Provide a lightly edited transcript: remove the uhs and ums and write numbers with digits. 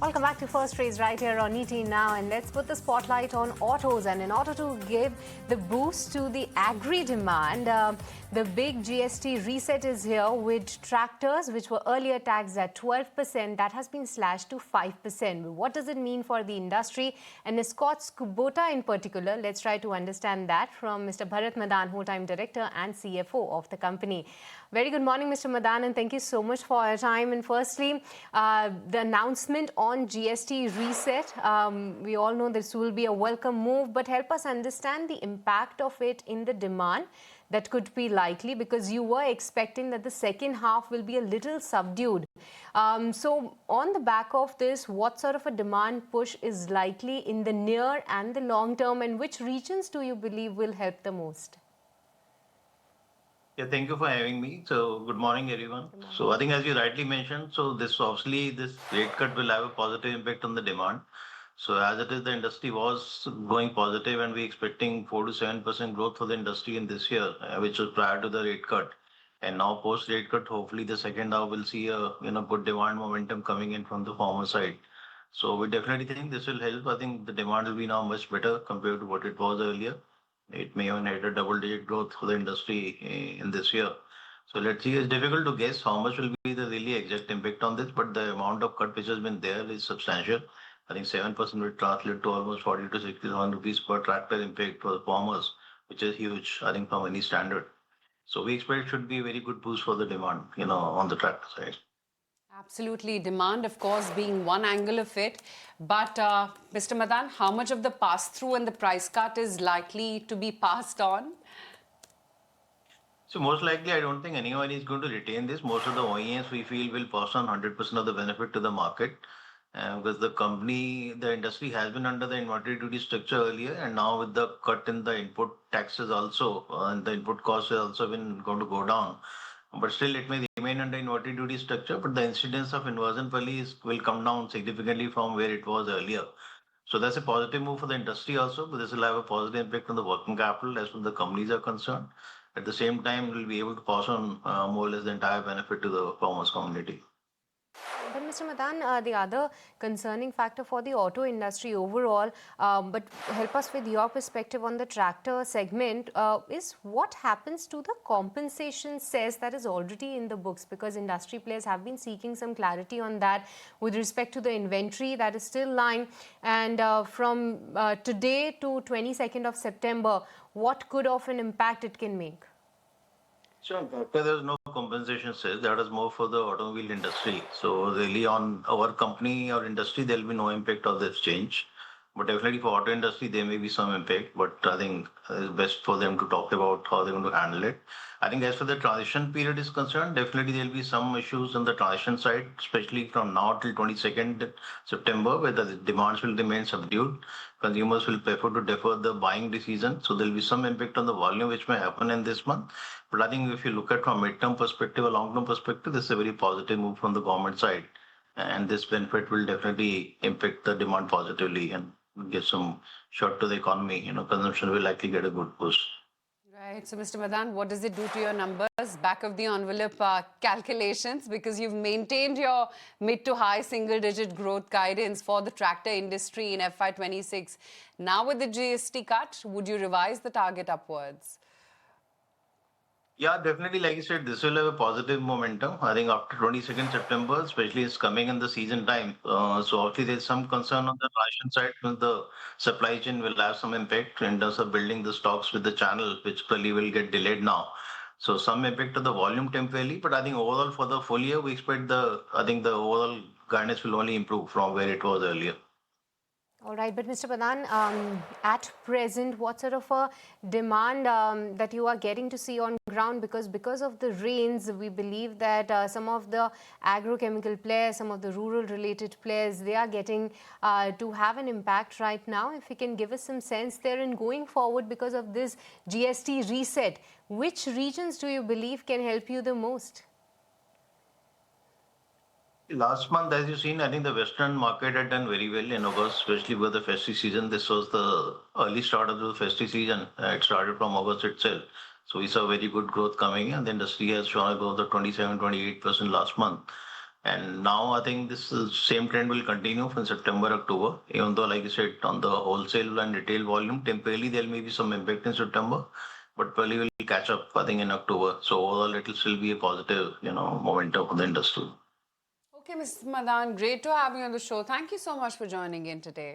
Welcome back to First Raise right here on ET Now, and let's put the spotlight on autos. And in order to give the boost to the agri demand, the big GST reset is here with tractors, which were earlier taxed at 12%, that has been slashed to 5%. What does it mean for the industry and Escorts Kubota in particular? Let's try to understand that from Mr. Bharat Madan, whole-time director and CFO of the company. Very good morning, Mr. Madan, and thank you so much for your time. And firstly, the announcement on GST reset, we all know this will be a welcome move, but help us understand the impact of it in the demand that could be likely, because you were expecting that the second half will be a little subdued. So on the back of this, what sort of a demand push is likely in the near and the long term, and which regions do you believe will help the most? Yeah, thank you for having me. So, good morning, everyone. So, I think as you rightly mentioned, so this rate cut will have a positive impact on the demand. So, as it is, the industry was going positive, and we're expecting 4 to 7% growth for the industry in this year, which was prior to the rate cut. And now, post rate cut, hopefully the second half will see a good demand momentum coming in from the farmer side. So, we definitely think this will help. I think the demand will be now much better compared to what it was earlier. It may even had a double-digit growth for the industry in this year. So let's see. It's difficult to guess how much will be the really exact impact on this, but the amount of cut which has been there is substantial. I think 7% will translate to almost 40 to 60,000 rupees per tractor impact for the farmers, which is huge, I think, from any standard. So we expect it should be a very good boost for the demand, on the tractor side. Absolutely. Demand, of course, being one angle of it. But Mr. Madan, how much of the pass-through and the price cut is likely to be passed on? So most likely, I don't think anyone is going to retain this. Most of the OEMs, we feel, will pass on 100% of the benefit to the market. Because the industry has been under the inventory duty structure earlier, and now with the cut in the input taxes also, and the input costs has also been going to go down. But still, it may remain under inverted duty structure, but the incidence of inversion will come down significantly from where it was earlier. So that's a positive move for the industry also, but this will have a positive impact on the working capital as far as the companies are concerned. At the same time, we'll be able to pass on more or less the entire benefit to the farmers community. But Mr. Madan, the other concerning factor for the auto industry overall, but help us with your perspective on the tractor segment, is what happens to the compensation cess that is already in the books, because industry players have been seeking some clarity on that with respect to the inventory that is still lying. And from today to 22nd of September, what could of an impact it can make? Sure. There's no compensation cess. That is more for the automobile industry. So really on our company or industry, there'll be no impact of this change. But definitely for auto industry, there may be some impact. But I think it's best for them to talk about how they're going to handle it. I think as for the transition period is concerned, definitely there'll be some issues on the transition side, especially from now till 22nd September, where the demands will remain subdued. Consumers will prefer to defer the buying decision. So there'll be some impact on the volume which may happen in this month. But I think if you look at from a mid-term perspective, a long-term perspective, this is a very positive move from the government side. And this benefit will definitely impact the demand positively and give some shot to the economy. Consumption will likely get a good boost. Right. So, Mr. Madan, what does it do to your numbers? Back of the envelope calculations, because you've maintained your mid to high single-digit growth guidance for the tractor industry in FY26. Now with the GST cut, would you revise the target upwards? Yeah, definitely. Like you said, this will have a positive momentum. I think after 22nd September, especially it's coming in the season time. So obviously there's some concern on the ration side because the supply chain will have some impact in terms of building the stocks with the channel, which probably will get delayed now. So some impact on the volume temporarily, but I think overall for the full year, we expect the overall guidance will only improve from where it was earlier. All right, but Mr. Madan, at present, what sort of a demand that you are getting to see on ground? Because of the rains, we believe that some of the agrochemical players, some of the rural-related players, they are getting to have an impact right now. If you can give us some sense there, and going forward because of this GST reset, which regions do you believe can help you the most? Last month, as you've seen, I think the Western market had done very well in August, especially with the festive season. This was the early start of the festive season. It started from August itself. So we saw very good growth coming in. The industry has shown a growth of 27, 28% last month. And now I think same trend will continue from September, October, even though, like you said, on the wholesale and retail volume, temporarily there may be some impact in September, but probably will catch up, I think, in October. So overall, it will still be a positive, momentum for the industry. Okay, Mr. Madan, great to have you on the show. Thank you so much for joining in today.